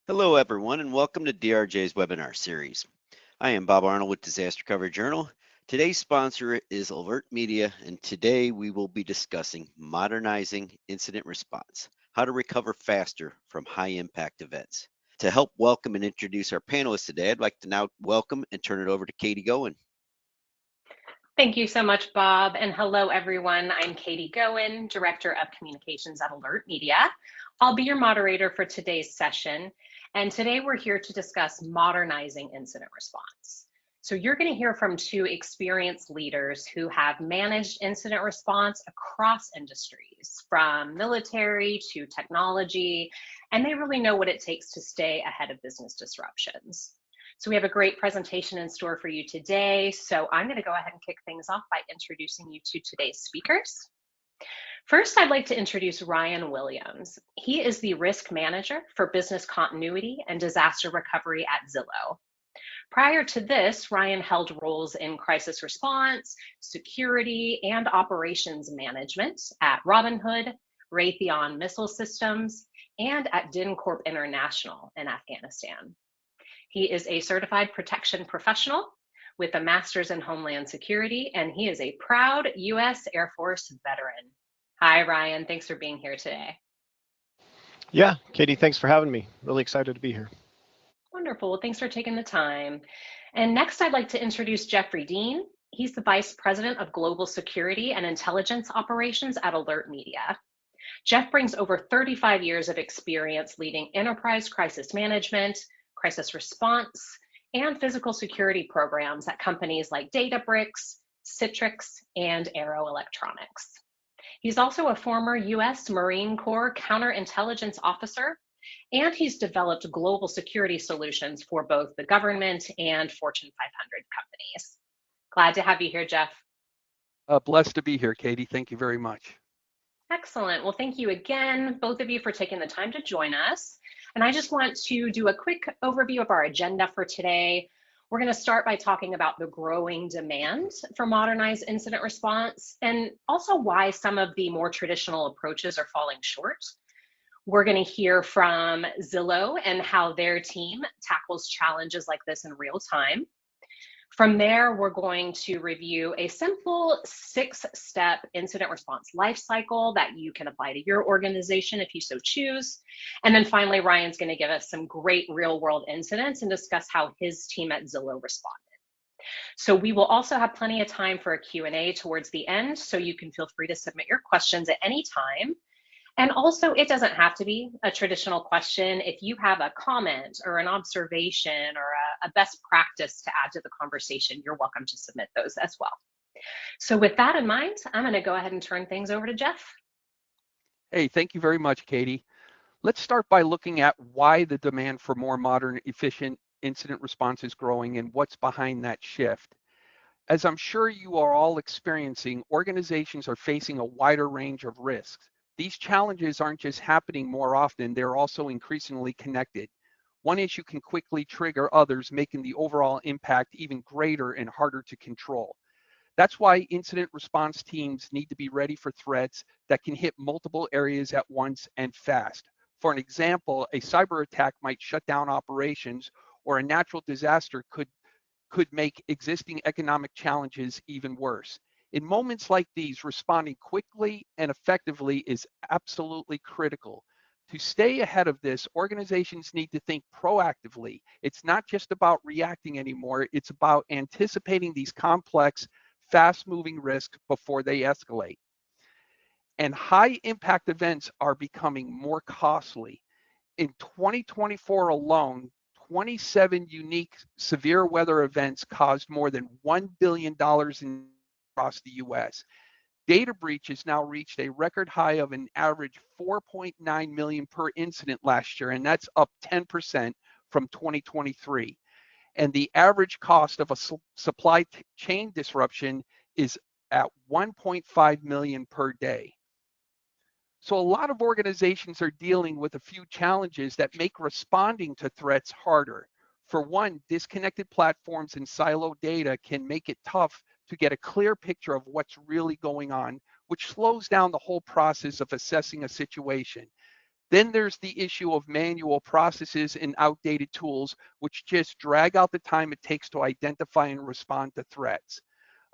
Hello, everyone, and welcome to DRJ's webinar series. I am Bob Arnold with Disaster Coverage Journal. Today's sponsor is AlertMedia, and today we will be discussing modernizing incident response, how to recover faster from high-impact events. To help welcome and introduce our panelists today, I'd like to now welcome and turn it over to Katie Goen. Thank you so much, Bob, and hello, everyone. I'm Katie Goen, Director of Communications at AlertMedia. I'll be your moderator for today's session, and today we're here to discuss modernizing incident response. So you're going to hear from two experienced leaders who have managed incident response across industries, from military to technology, and they really know what it takes to stay ahead of business disruptions. So we have a great presentation in store for you today. So I'm going to go ahead and kick things off by introducing you to today's speakers. First, I'd like to introduce Ryan Williams. He is the risk manager for business continuity and disaster recovery at Zillow. Prior to this, Ryan held roles in crisis response, security, and operations management at Robinhood, Raytheon Missile Systems, and at DynCorp International in Afghanistan. He is a certified protection professional with a master's in Homeland Security, and he is a proud U.S. Air Force veteran. Hi, Ryan. Thanks for being here today. Yeah, Katie, thanks for having me. Really excited to be here. Wonderful. Well, thanks for taking the time. And next, I'd like to introduce Jeffrey Dean. He's the Vice President of Global Security and Intelligence Operations at AlertMedia. Jeff brings over 35 years of experience leading enterprise crisis management, crisis response, and physical security programs at companies like Databricks, Citrix, and Arrow Electronics. He's also a former U.S. Marine Corps Counterintelligence Officer, and he's developed global security solutions for both the government and Fortune 500 companies. Glad to have you here, Jeff. Blessed to be here, Katie. Thank you very much. Excellent. Well, thank you again, both of you, for taking the time to join us. And I just want to do a quick overview of our agenda for today. We're going to start by talking about the growing demand for modernized incident response and also why some of the more traditional approaches are falling short. We're going to hear from Zillow and how their team tackles challenges like this in real time. From there, we're going to review a simple 6-step incident response lifecycle that you can apply to your organization if you so choose. And then finally, Ryan's going to give us some great real-world incidents and discuss how his team at Zillow responded. So we will also have plenty of time for a Q&A towards the end, so you can feel free to submit your questions at any time. And also, it doesn't have to be a traditional question. If you have a comment or an observation or a best practice to add to the conversation, you're welcome to submit those as well. So with that in mind, I'm going to go ahead and turn things over to Jeff. Hey, thank you very much, Katie. Let's start by looking at why the demand for more modern, efficient incident response is growing and what's behind that shift. As I'm sure you are all experiencing, organizations are facing a wider range of risks. These challenges aren't just happening more often, they're also increasingly connected. One issue can quickly trigger others, making the overall impact even greater and harder to control. That's why incident response teams need to be ready for threats that can hit multiple areas at once and fast. For an example, a cyber attack might shut down operations, or a natural disaster could make existing economic challenges even worse. In moments like these, responding quickly and effectively is absolutely critical. To stay ahead of this, organizations need to think proactively. It's not just about reacting anymore, it's about anticipating these complex, fast-moving risks before they escalate. And high-impact events are becoming more costly. In 2024 alone, 27 unique severe weather events caused more than $1 billion across the US. Data breaches now reached a record high of an average 4.9 million per incident last year, and that's up 10% from 2023. And the average cost of a supply chain disruption is at 1.5 million per day. So a lot of organizations are dealing with a few challenges that make responding to threats harder. For one, disconnected platforms and siloed data can make it tough to get a clear picture of what's really going on, which slows down the whole process of assessing a situation. Then there's the issue of manual processes and outdated tools, which just drag out the time it takes to identify and respond to threats.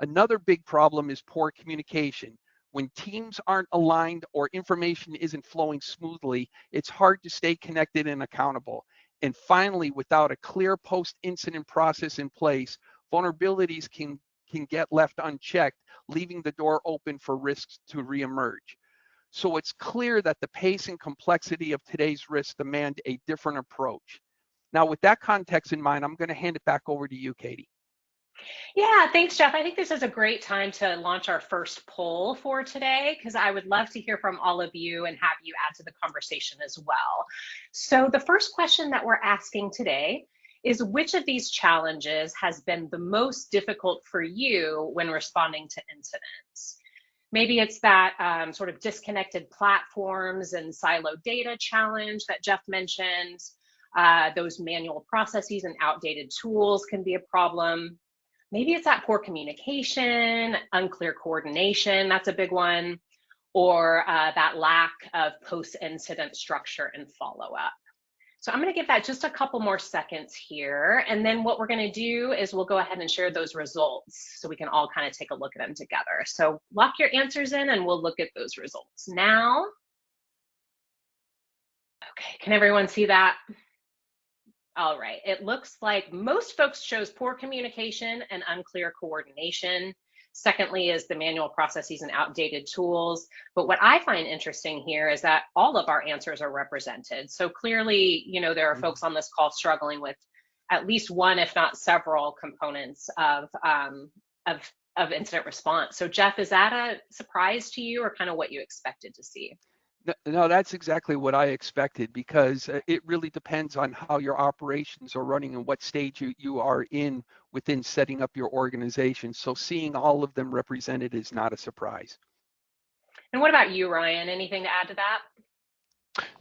Another big problem is poor communication. When teams aren't aligned or information isn't flowing smoothly, it's hard to stay connected and accountable. And finally, without a clear post-incident process in place, vulnerabilities can get left unchecked, leaving the door open for risks to reemerge. So it's clear that the pace and complexity of today's risks demand a different approach. Now, with that context in mind, I'm going to hand it back over to you, Katie. Yeah, thanks, Jeff. I think this is a great time to launch our first poll for today, because I would love to hear from all of you and have you add to the conversation as well. So the first question that we're asking today is, which of these challenges has been the most difficult for you when responding to incidents? Maybe it's that sort of disconnected platforms and siloed data challenge that Jeff mentioned. Those manual processes and outdated tools can be a problem. Maybe it's that poor communication, unclear coordination, that's a big one, or that lack of post-incident structure and follow-up. So I'm going to give that just a couple more seconds here. And then what we're going to do is we'll go ahead and share those results so we can all kind of take a look at them together. So lock your answers in and we'll look at those results now. Okay, can everyone see that? All right, it looks like most folks chose poor communication and unclear coordination. Secondly is the manual processes and outdated tools. But what I find interesting here is that all of our answers are represented. So clearly, you know, there are folks on this call struggling with at least one, if not several, components of incident response. So Jeff, is that a surprise to you or kind of what you expected to see? No, that's exactly what I expected, because it really depends on how your operations are running and what stage you are in within setting up your organization. So seeing all of them represented is not a surprise. And what about you, Ryan? Anything to add to that?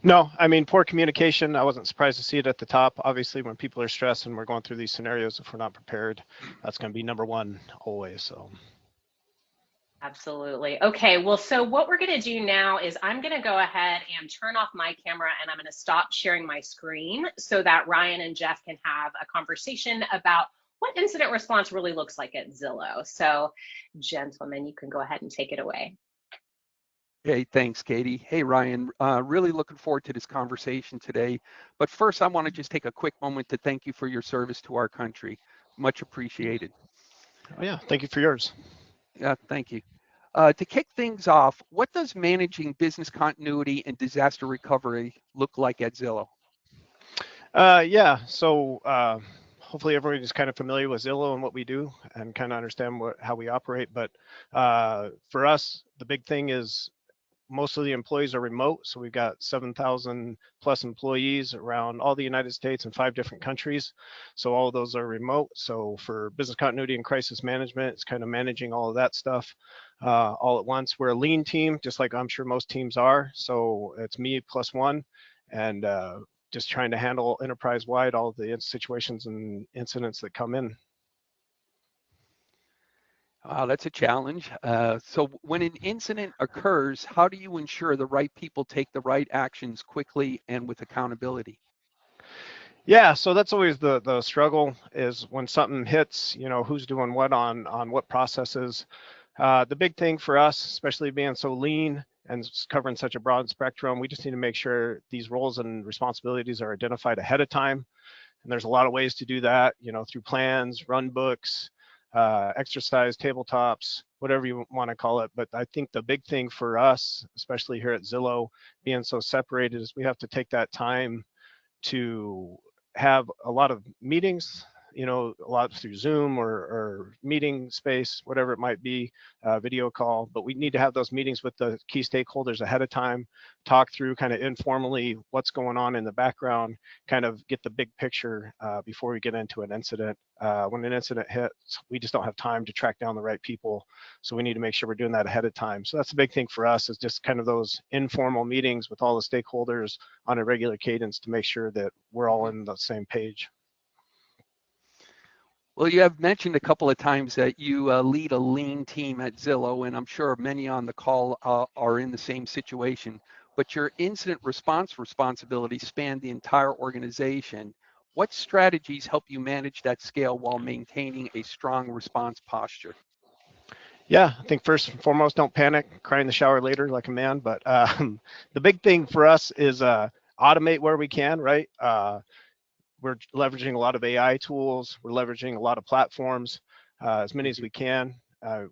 No, I mean, poor communication, I wasn't surprised to see it at the top. Obviously, when people are stressed and we're going through these scenarios, if we're not prepared, that's going to be number one always. So. Absolutely. Okay, well, so what we're going to do now is I'm going to go ahead and turn off my camera and I'm going to stop sharing my screen so that Ryan and Jeff can have a conversation about what incident response really looks like at Zillow. So, gentlemen, you can go ahead and take it away. Hey, thanks, Katie. Hey, Ryan, really looking forward to this conversation today. But first, I want to just take a quick moment to thank you for your service to our country. Much appreciated. Oh, yeah, thank you for yours. Yeah, thank you. To kick things off, what does managing business continuity and disaster recovery look like at Zillow? Yeah, so hopefully everyone is kind of familiar with Zillow and what we do and kind of understand how we operate. But for us, the big thing is most of the employees are remote. So we've got 7,000 plus employees around all the United States and 5 different countries. So all of those are remote. So for business continuity and crisis management, it's kind of managing all of that stuff all at once. We're a lean team, just like I'm sure most teams are. So it's me plus one, and just trying to handle enterprise-wide all the situations and incidents that come in. Wow, that's a challenge. So when an incident occurs, how do you ensure the right people take the right actions quickly and with accountability? Yeah, so that's always the struggle, is when something hits, you know, who's doing what on what processes. The big thing for us, especially being so lean and covering such a broad spectrum, we just need to make sure these roles and responsibilities are identified ahead of time. And there's a lot of ways to do that, you know, through plans, run books, exercise tabletops, whatever you want to call it. But I think the big thing for us, especially here at Zillow, being so separated, is we have to take that time to have a lot of meetings, you know, a lot through Zoom or meeting space, whatever it might be, video call. But we need to have those meetings with the key stakeholders ahead of time, talk through kind of informally what's going on in the background, kind of get the big picture before we get into an incident. When an incident hits, we just don't have time to track down the right people. So we need to make sure we're doing that ahead of time. So that's the big thing for us, is just kind of those informal meetings with all the stakeholders on a regular cadence to make sure that we're all on the same page. Well, you have mentioned a couple of times that you lead a lean team at Zillow, and I'm sure many on the call are in the same situation. but your incident response responsibilities span the entire organization. What strategies help you manage that scale while maintaining a strong response posture? Yeah, I think first and foremost, don't panic, cry in the shower later like a man. But the big thing for us is automate where we can, right? We're leveraging a lot of AI tools. We're leveraging a lot of platforms, as many as we can.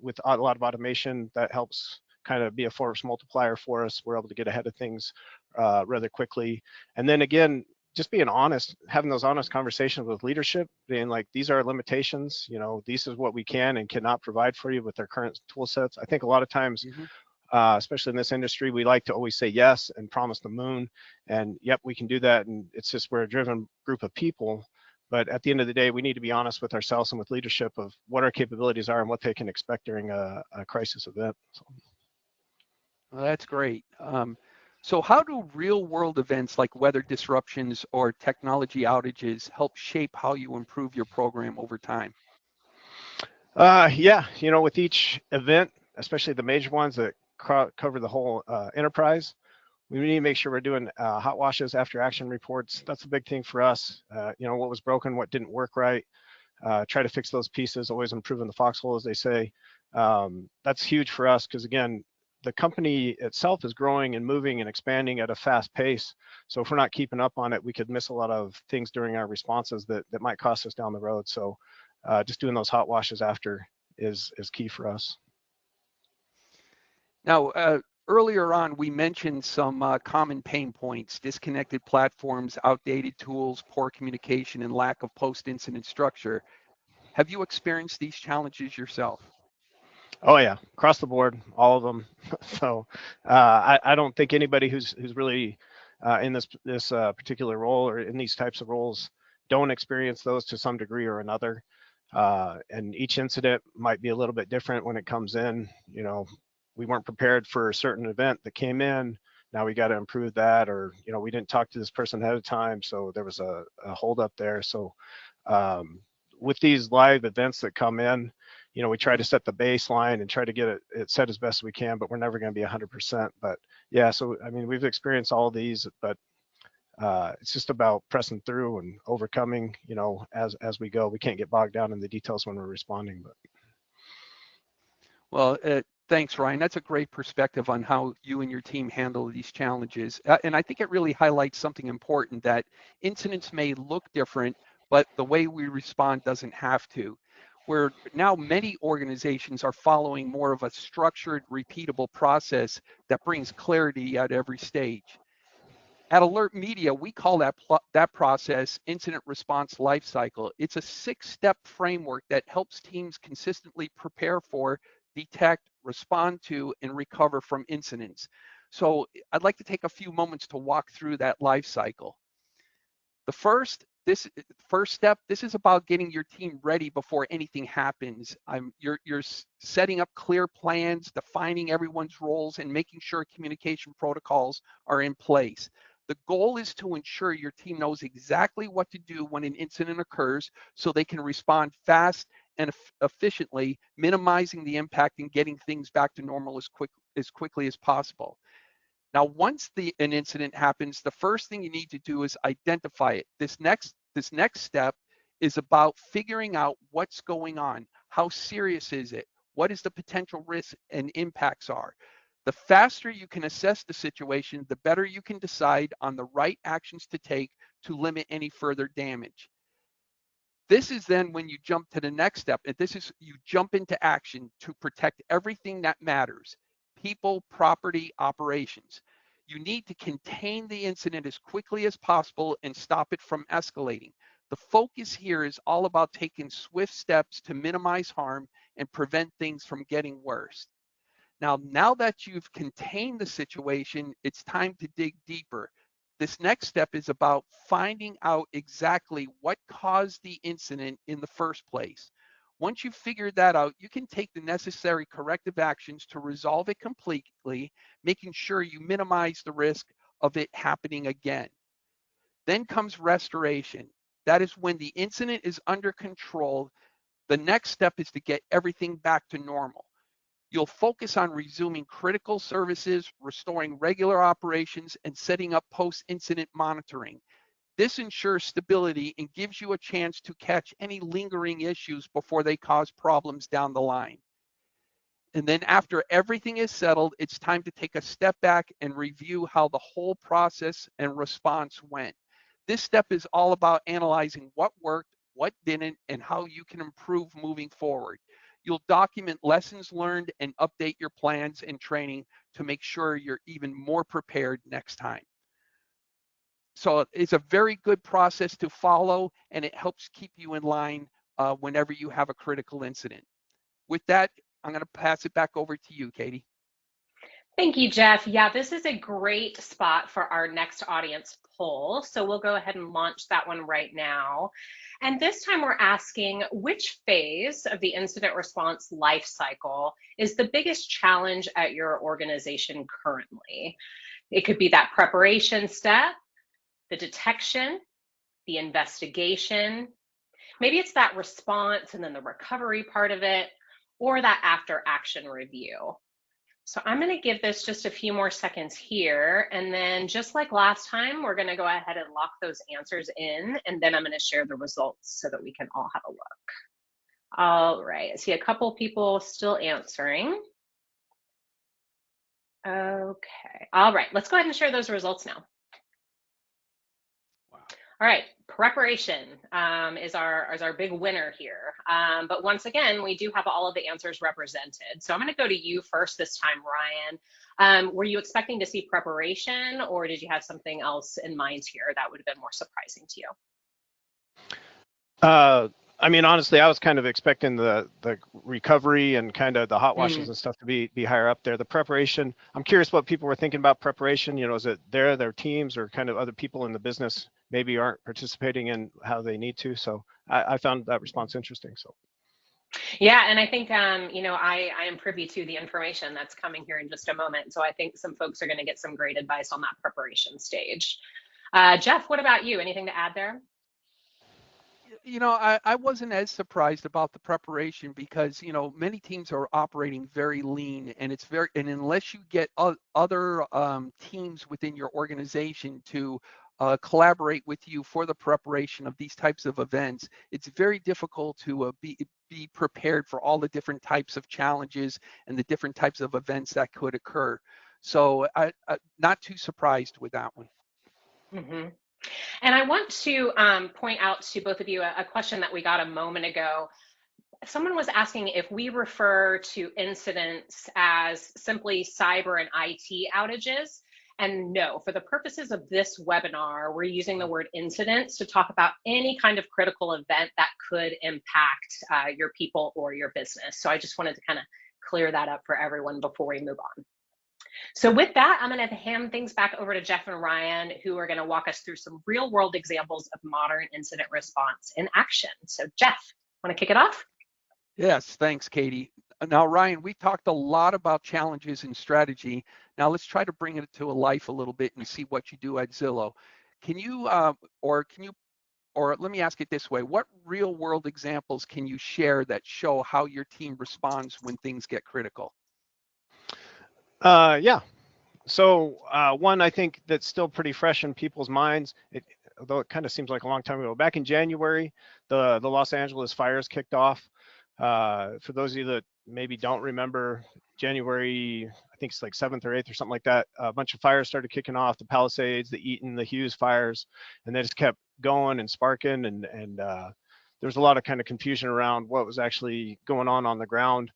With a lot of automation, that helps kind of be a force multiplier for us. We're able to get ahead of things rather quickly. And then again, just being honest, having those honest conversations with leadership, being like, these are our limitations. This is what we can and cannot provide for you with our current tool sets. I think a lot of times, especially in this industry, we like to always say yes and promise the moon. And yep, we can do that. And it's just we're a driven group of people. But at the end of the day, we need to be honest with ourselves and with leadership of what our capabilities are and what they can expect during a crisis event. So. Well, that's great. So how do real world events like weather disruptions or technology outages help shape how you improve your program over time? Yeah, with each event, especially the major ones that cover the whole enterprise, we need to make sure we're doing hot washes, after action reports. That's a big thing for us. What was broken, what didn't work right, try to fix those pieces, always improving the foxhole, as they say. That's huge for us because, again, the company itself is growing and moving and expanding at a fast pace. So if we're not keeping up on it, we could miss a lot of things during our responses that might cost us down the road. So just doing those hot washes after is key for us. Now, earlier on, we mentioned some common pain points: disconnected platforms, outdated tools, poor communication, and lack of post-incident structure. Have you experienced these challenges yourself? Oh yeah, across the board, all of them. So I don't think anybody who's really in this particular role or in these types of roles don't experience those to some degree or another. And each incident might be a little bit different when it comes in. We weren't prepared for a certain event that came in. Now we got to improve that, or we didn't talk to this person ahead of time, so there was a hold up there. So with these live events that come in, we try to set the baseline and try to get it set as best we can, but we're never going to be 100%. But yeah, so I mean, we've experienced all of these, but it's just about pressing through and overcoming, as we go. We can't get bogged down in the details when we're responding. But well, thanks, Ryan. That's a great perspective on how you and your team handle these challenges. And I think it really highlights something important, that incidents may look different, but the way we respond doesn't have to. Where now many organizations are following more of a structured, repeatable process that brings clarity at every stage. At AlertMedia, we call that process incident response lifecycle. It's a 6-step framework that helps teams consistently prepare for, detect, respond to, and recover from incidents. So I'd like to take a few moments to walk through that lifecycle. The first step, this is about getting your team ready before anything happens. You're setting up clear plans, defining everyone's roles, and making sure communication protocols are in place. The goal is to ensure your team knows exactly what to do when an incident occurs so they can respond fast and efficiently, minimizing the impact and getting things back to normal as quickly as possible. Now, once an incident happens, the first thing you need to do is identify it. This next step is about figuring out what's going on. How serious is it? What is the potential risks and impacts are? The faster you can assess the situation, the better you can decide on the right actions to take to limit any further damage. This is then when you jump to the next step. And this is, you jump into action to protect everything that matters: people, property, operations. You need to contain the incident as quickly as possible and stop it from escalating. The focus here is all about taking swift steps to minimize harm and prevent things from getting worse. Now that you've contained the situation, it's time to dig deeper. This next step is about finding out exactly what caused the incident in the first place. Once you've figured that out, you can take the necessary corrective actions to resolve it completely, making sure you minimize the risk of it happening again. Then comes restoration. That is when the incident is under control. The next step is to get everything back to normal. You'll focus on resuming critical services, restoring regular operations, and setting up post-incident monitoring. This ensures stability and gives you a chance to catch any lingering issues before they cause problems down the line. And then after everything is settled, it's time to take a step back and review how the whole process and response went. This step is all about analyzing what worked, what didn't, and how you can improve moving forward. You'll document lessons learned and update your plans and training to make sure you're even more prepared next time. So it's a very good process to follow, and it helps keep you in line whenever you have a critical incident. With that, I'm going to pass it back over to you, Katie. Thank you, Jeff. Yeah, this is a great spot for our next audience poll. So we'll go ahead and launch that one right now. And this time we're asking, which phase of the incident response life cycle is the biggest challenge at your organization currently? It could be that preparation step, the detection, the investigation. Maybe it's that response and then the recovery part of it, or that after action review. So I'm going to give this just a few more seconds here. And then just like last time, we're going to go ahead and lock those answers in. And then I'm going to share the results so that we can all have a look. All right. I see a couple people still answering. Okay. All right. Let's go ahead and share those results now. Wow. All right, preparation is our big winner here. But once again, we do have all of the answers represented. So I'm going to go to you first this time, Ryan. Were you expecting to see preparation, or did you have something else in mind here that would have been more surprising to you? I mean, honestly, I was kind of expecting the recovery and kind of the hot washes and stuff to be higher up there. The preparation, I'm curious what people were thinking about preparation. You know, is it their teams or kind of other people in the business maybe aren't participating in how they need to? So I found that response interesting. So. Yeah, and I think, you know, I am privy to the information that's coming here in just a moment. So I think some folks are going to get some great advice on that preparation stage. Jeff, what about you? Anything to add there? You know, I wasn't as surprised about the preparation because, you know, many teams are operating very lean, and and unless you get other teams within your organization to collaborate with you for the preparation of these types of events, it's very difficult to be prepared for all the different types of challenges and the different types of events that could occur. So I not too surprised with that one. Mm-hmm. And I want to point out to both of you a question that we got a moment ago. Someone was asking if we refer to incidents as simply cyber and IT outages. And no, for the purposes of this webinar, we're using the word incidents to talk about any kind of critical event that could impact your people or your business. So I just wanted to kind of clear that up for everyone before we move on. So with that, I'm going to hand things back over to Jeff and Ryan, who are going to walk us through some real world examples of modern incident response in action. So Jeff, want to kick it off? Yes, thanks, Katie. Now, Ryan, we talked a lot about challenges and strategy. Now let's try to bring it to a life a little bit and see what you do at Zillow. Can you, or let me ask it this way, what real world examples can you share that show how your team responds when things get critical? Yeah. So one, I think that's still pretty fresh in people's minds, although it kind of seems like a long time ago. Back in January, the Los Angeles fires kicked off. For those of you that maybe don't remember, January, I think it's like 7th or 8th or something like that, a bunch of fires started kicking off, the Palisades, the Eaton, the Hughes fires, and they just kept going and sparking, and there was a lot of kind of confusion around what was actually going on the ground.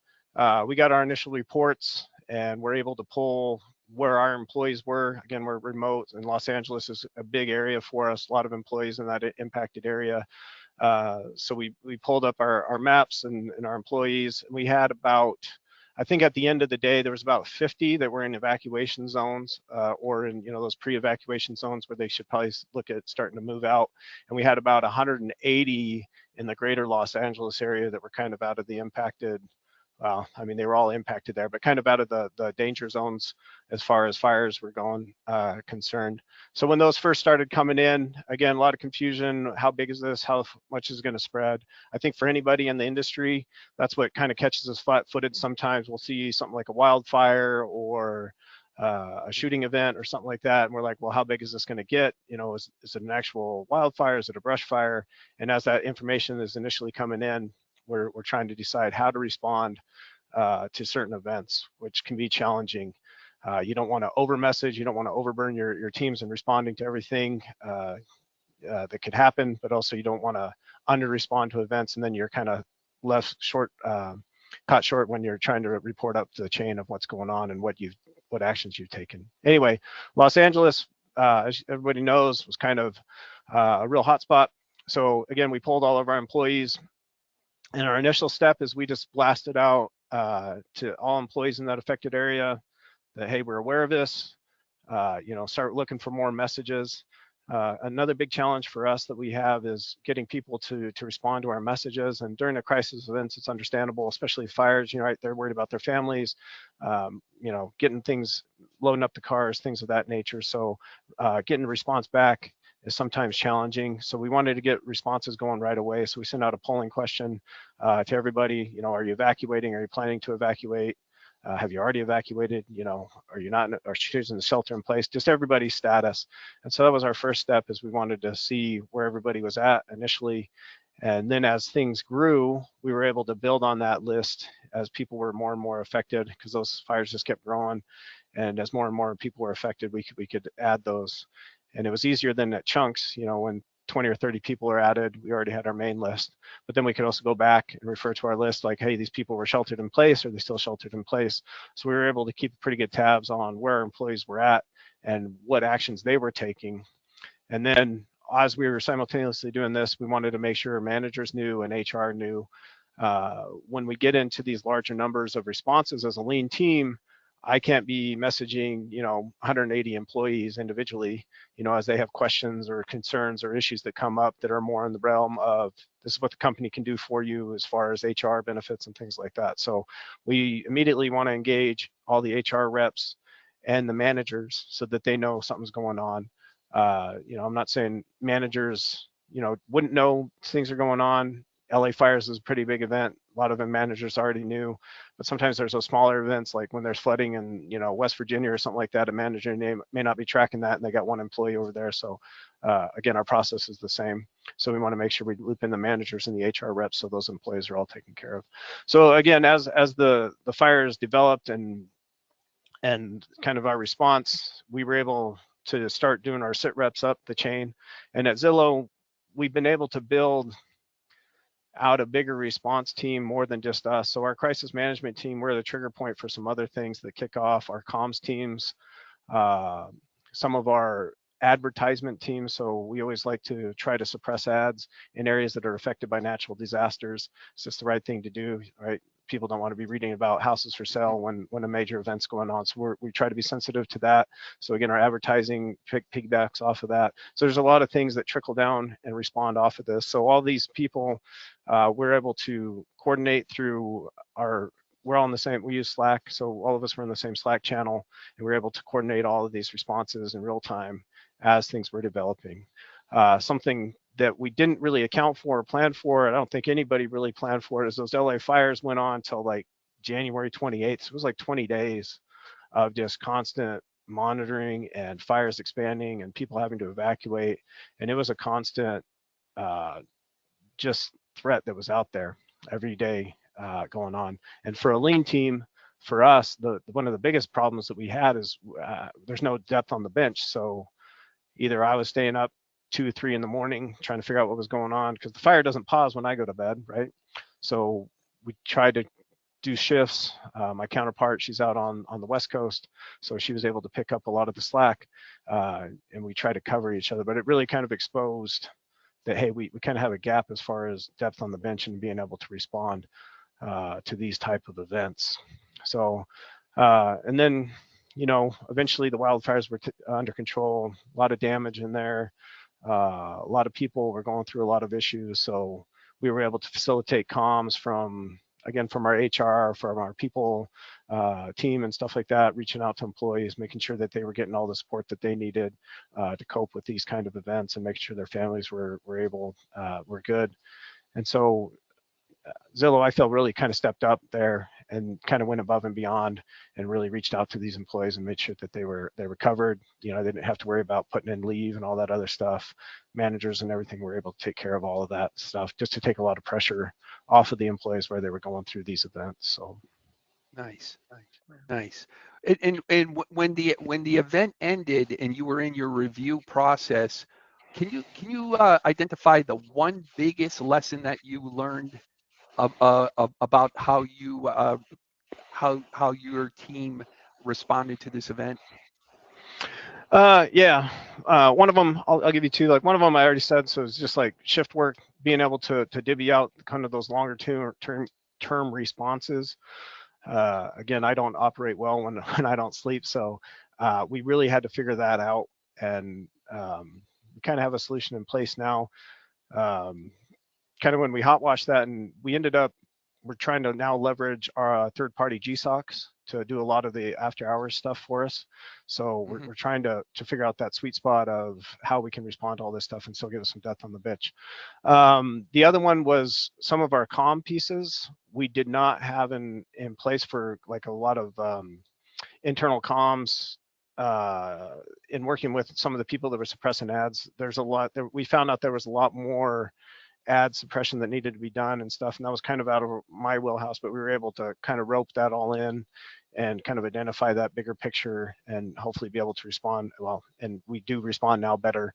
We got our initial reports and we're able to pull where our employees were. Again, we're remote, and Los Angeles is a big area for us, a lot of employees in that impacted area. So we pulled up our maps and our employees. We had about, I think at the end of the day, there was about 50 that were in evacuation zones or in, you know, those pre-evacuation zones where they should probably look at starting to move out. And we had about 180 in the greater Los Angeles area that were kind of out of the impacted well, I mean, they were all impacted there, but kind of out of the danger zones as far as fires were going concerned. So when those first started coming in, again, a lot of confusion. How big is this? How much is it going to spread? I think for anybody in the industry, that's what kind of catches us flat-footed. Sometimes we'll see something like a wildfire or a shooting event or something like that, and we're like, well, how big is this going to get? You know, is it an actual wildfire? Is it a brush fire? And as that information is initially coming in, we're trying to decide how to respond to certain events, which can be challenging. You don't want to over message, you don't want to overburn your teams in responding to everything that could happen, but also you don't want to under respond to events, and then you're kind of left short, caught short when you're trying to report up to the chain of what's going on and what actions you've taken. Anyway, Los Angeles, as everybody knows, was kind of a real hot spot. So again, we pulled all of our employees, and our initial step is we just blasted out to all employees in that affected area that, hey, we're aware of this, start looking for more messages. Another big challenge for us that we have is getting people to respond to our messages. And during the crisis events, it's understandable, especially fires, right? They're worried about their families, getting things, loading up the cars, things of that nature. So getting a response back is sometimes challenging. So we wanted to get responses going right away. So we sent out a polling question to everybody, are you evacuating? Are you planning to evacuate? Have you already evacuated? Are you not, are choosing the shelter in place? Just everybody's status. And so that was our first step, is we wanted to see where everybody was at initially. And then as things grew, we were able to build on that list as people were more and more affected, because those fires just kept growing. And as more and more people were affected, we could add those. And it was easier than at chunks, when 20 or 30 people are added, we already had our main list. But then we could also go back and refer to our list like, hey, these people were sheltered in place. Are they still sheltered in place? So we were able to keep pretty good tabs on where our employees were at and what actions they were taking. And then as we were simultaneously doing this, we wanted to make sure managers knew and HR knew. When we get into these larger numbers of responses as a lean team, I can't be messaging, 180 employees individually, as they have questions or concerns or issues that come up that are more in the realm of, this is what the company can do for you as far as HR benefits and things like that. So we immediately want to engage all the HR reps and the managers so that they know something's going on. I'm not saying managers, wouldn't know things are going on. LA fires is a pretty big event. A lot of the managers already knew, but sometimes there's those smaller events, like when there's flooding in, West Virginia or something like that, a manager may not be tracking that, and they got one employee over there. So again, our process is the same. So we want to make sure we loop in the managers and the HR reps, so those employees are all taken care of. So again, as the fires developed and kind of our response, we were able to start doing our sit reps up the chain. And at Zillow, we've been able to build out a bigger response team more than just us. So our crisis management team, we're the trigger point for some other things that kick off our comms teams, some of our advertisement teams. So we always like to try to suppress ads in areas that are affected by natural disasters. It's just the right thing to do, right? People don't want to be reading about houses for sale when a major event's going on. So we try to be sensitive to that. So again, our advertising piggybacks off of that. So there's a lot of things that trickle down and respond off of this. So all these people, we're able to coordinate through we're all in the same, we use Slack. So all of us were in the same Slack channel, and we're able to coordinate all of these responses in real time as things were developing. Something that we didn't really account for or plan for, I don't think anybody really planned for it, is those LA fires went on till like January 28th. So it was like 20 days of just constant monitoring and fires expanding and people having to evacuate. And it was a constant just threat that was out there every day going on. And for a lean team, for us, one of the biggest problems that we had is there's no depth on the bench. So either I was staying up 2 or 3 in the morning trying to figure out what was going on, because the fire doesn't pause when I go to bed, right? So we tried to do shifts. My counterpart, she's out on the West Coast, so she was able to pick up a lot of the slack, and we try to cover each other. But it really kind of exposed that, hey, we kind of have a gap as far as depth on the bench and being able to respond to these type of events. So, and then, eventually the wildfires were under control, a lot of damage in there. A lot of people were going through a lot of issues. So we were able to facilitate comms from again, from our HR, from our people team and stuff like that, reaching out to employees, making sure that they were getting all the support that they needed to cope with these kind of events, and making sure their families were good. And so Zillow, I feel, really kind of stepped up there and kind of went above and beyond and really reached out to these employees and made sure that they were covered. They didn't have to worry about putting in leave and all that other stuff. Managers and everything were able to take care of all of that stuff, just to take a lot of pressure off of the employees where they were going through these events. So Nice. And when the event ended and you were in your review process, can you identify the one biggest lesson that you learned about how your team responded to this event? Yeah, one of them, I'll give you two. Like, one of them I already said, so it's just like shift work, being able to divvy out kind of those longer term responses. Again, I don't operate well when I don't sleep, so we really had to figure that out, and we kind of have a solution in place now. Kind of when we hot washed that, and we're trying to now leverage our third-party GSOCs to do a lot of the after-hours stuff for us. So we're trying to figure out that sweet spot of how we can respond to all this stuff and still give us some depth on the bitch. The other one was some of our comm pieces we did not have in place for like a lot of internal comms. In working with some of the people that were suppressing ads, we found out there was a lot more ad suppression that needed to be done and stuff, and that was kind of out of my wheelhouse, but we were able to kind of rope that all in and kind of identify that bigger picture and hopefully be able to respond well, and we do respond now better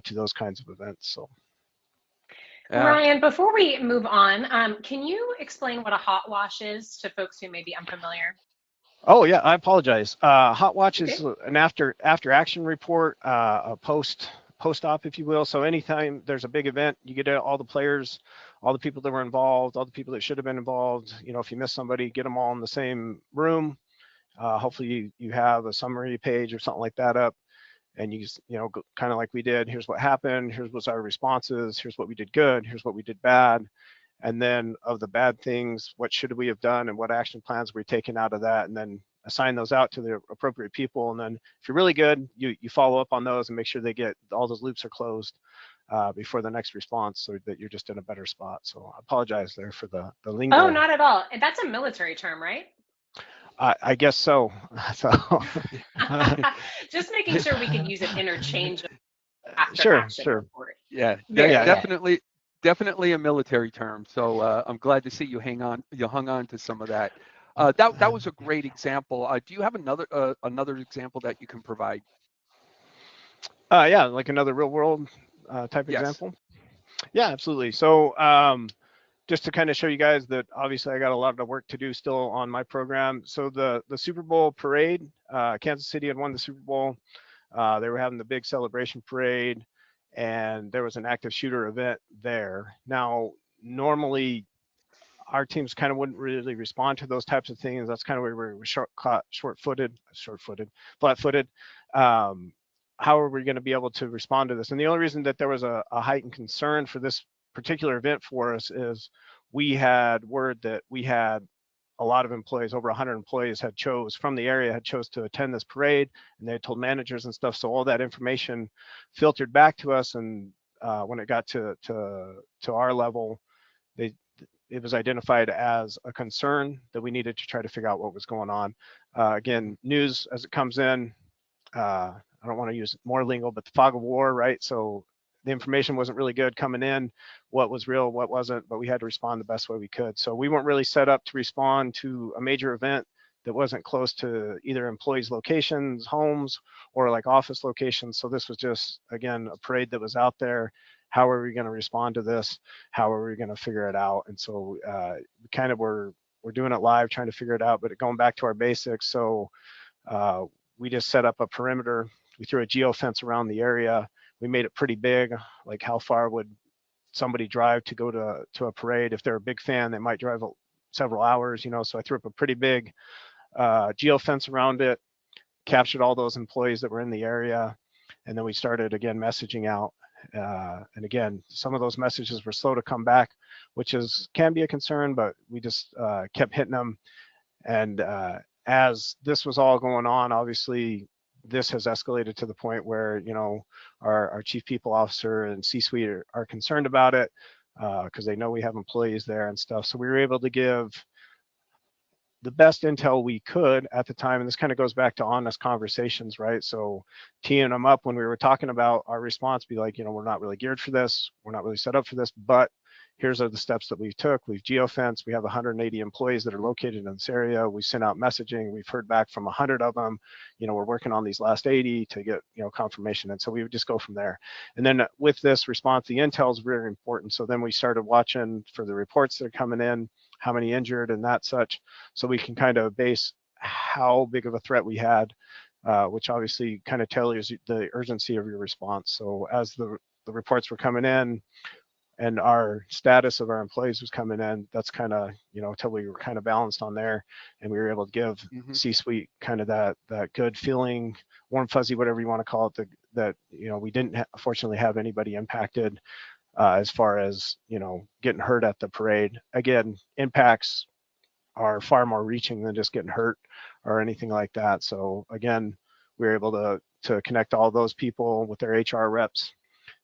to those kinds of events. So Ryan, before we move on, can you explain what a hot wash is to folks who may be unfamiliar? Oh yeah, I apologize. Hot watch is an after action report, a post-op, if you will. So anytime there's a big event, you get all the players, all the people that were involved, all the people that should have been involved. If you miss somebody, get them all in the same room. Hopefully you have a summary page or something like that up, and you just, kind of like we did. Here's what happened. Here's what's our responses. Here's what we did good. Here's what we did bad. And then of the bad things, what should we have done and what action plans were taken out of that, and then assign those out to the appropriate people. And then if you're really good, you follow up on those and make sure they get all those loops are closed before the next response, so that you're just in a better spot. So I apologize there for the lingo. Oh, not at all. That's a military term, right? I guess so. Just making sure we can use it interchangeably after Sure. report. Yeah, definitely a military term. So I'm glad to see you hung on to some of that. That was a great example. Do you have another example that you can provide? Yeah, like another real world type example. Yeah, absolutely. So just to kind of show you guys that obviously I got a lot of work to do still on my program. So the Super Bowl parade, Kansas City had won the Super Bowl. They were having the big celebration parade, and there was an active shooter event there. Now, normally our teams kind of wouldn't really respond to those types of things. That's kind of where we were flat-footed. How are we going to be able to respond to this? And the only reason that there was a heightened concern for this particular event for us is we had word that we had a lot of employees, over 100 employees from the area had chose to attend this parade, and they had told managers and stuff. So all that information filtered back to us, and when it got to our level, it was identified as a concern that we needed to try to figure out what was going on. Again, news as it comes in, I don't want to use more lingo, but the fog of war, right? So the information wasn't really good coming in, what was real, what wasn't, but we had to respond the best way we could. So we weren't really set up to respond to a major event that wasn't close to either employees' locations, homes, or like office locations. So this was just, again, a parade that was out there. How are we going to respond to this? How are we going to figure it out? And so we kind of we're doing it live, trying to figure it out, but going back to our basics. So we just set up a perimeter. We threw a geofence around the area. We made it pretty big. Like, how far would somebody drive to go to a parade? If they're a big fan, they might drive several hours, So I threw up a pretty big geofence around it, captured all those employees that were in the area, and then we started again messaging out. And again, some of those messages were slow to come back, which can be a concern, but we just kept hitting them. And as this was all going on, obviously this has escalated to the point where, our chief people officer and C-suite are concerned about it because they know we have employees there and stuff. So we were able to give the best intel we could at the time. And this kind of goes back to honest conversations, right? So teeing them up when we were talking about our response, be like, we're not really geared for this. We're not really set up for this, but here's are the steps that we took. We've geofenced. We have 180 employees that are located in this area. We sent out messaging. We've heard back from 100 of them. We're working on these last 80 to get, confirmation. And so we would just go from there. And then with this response, the intel is very important. So then we started watching for the reports that are coming in, how many injured and that such, so we can kind of base how big of a threat we had, which obviously kind of tells you the urgency of your response. So as the reports were coming in, and our status of our employees was coming in, that's kind of, until we were kind of balanced on there, and we were able to give C-suite kind of that good feeling, warm fuzzy, whatever you want to call it, that we didn't fortunately have anybody impacted as far as, getting hurt at the parade. Again, impacts are far more reaching than just getting hurt or anything like that. So again, we were able to connect all those people with their HR reps,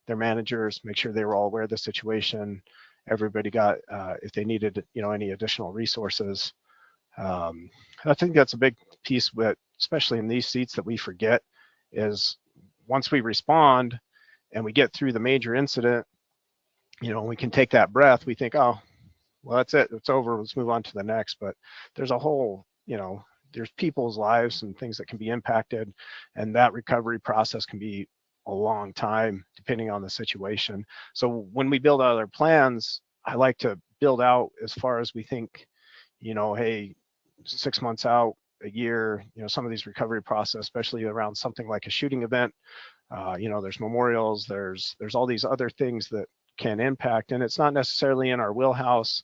their managers, make sure they were all aware of the situation. Everybody got, if they needed, any additional resources. I think that's a big piece with, especially in these seats, that we forget is once we respond and we get through the major incident, we can take that breath. We think, oh, well, that's it. It's over. Let's move on to the next. But there's a whole, there's people's lives and things that can be impacted, and that recovery process can be a long time depending on the situation. So when we build out our plans, I like to build out as far as we think, hey, 6 months out, a year, some of these recovery process, especially around something like a shooting event, there's memorials, there's all these other things that can impact, and it's not necessarily in our wheelhouse,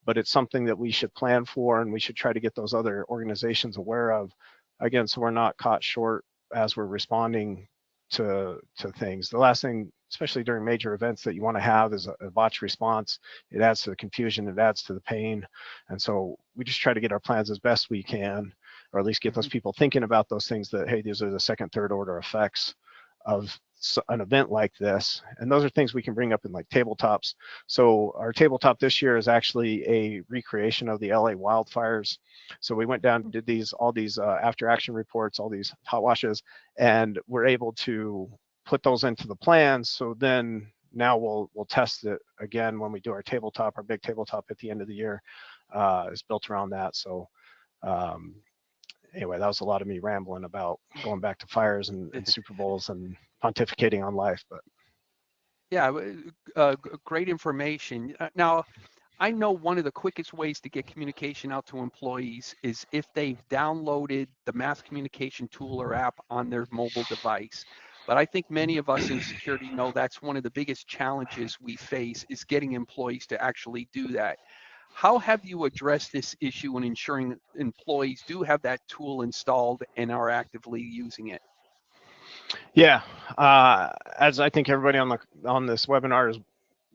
but it's something that we should plan for, and we should try to get those other organizations aware of, again, so we're not caught short as we're responding to things. The last thing, especially during major events, that you want to have is a botched response. It adds to the confusion, it adds to the pain. And so we just try to get our plans as best we can, or at least get those people thinking about those things, that, hey, these are the second, third order effects of an event like this. And those are things we can bring up in like tabletops. So our tabletop this year is actually a recreation of the LA wildfires. So we went down and did all these after action reports, all these hot washes, and we're able to put those into the plans. So then now we'll test it again when we do our tabletop. Our big tabletop at the end of the year is built around that. So anyway, that was a lot of me rambling about going back to fires and Super Bowls and pontificating on life. But yeah, great information. Now, I know one of the quickest ways to get communication out to employees is if they've downloaded the mass communication tool or app on their mobile device. But I think many of us in security know that's one of the biggest challenges we face, is getting employees to actually do that. How have you addressed this issue in ensuring that employees do have that tool installed and are actively using it? Yeah, as I think everybody on this webinar is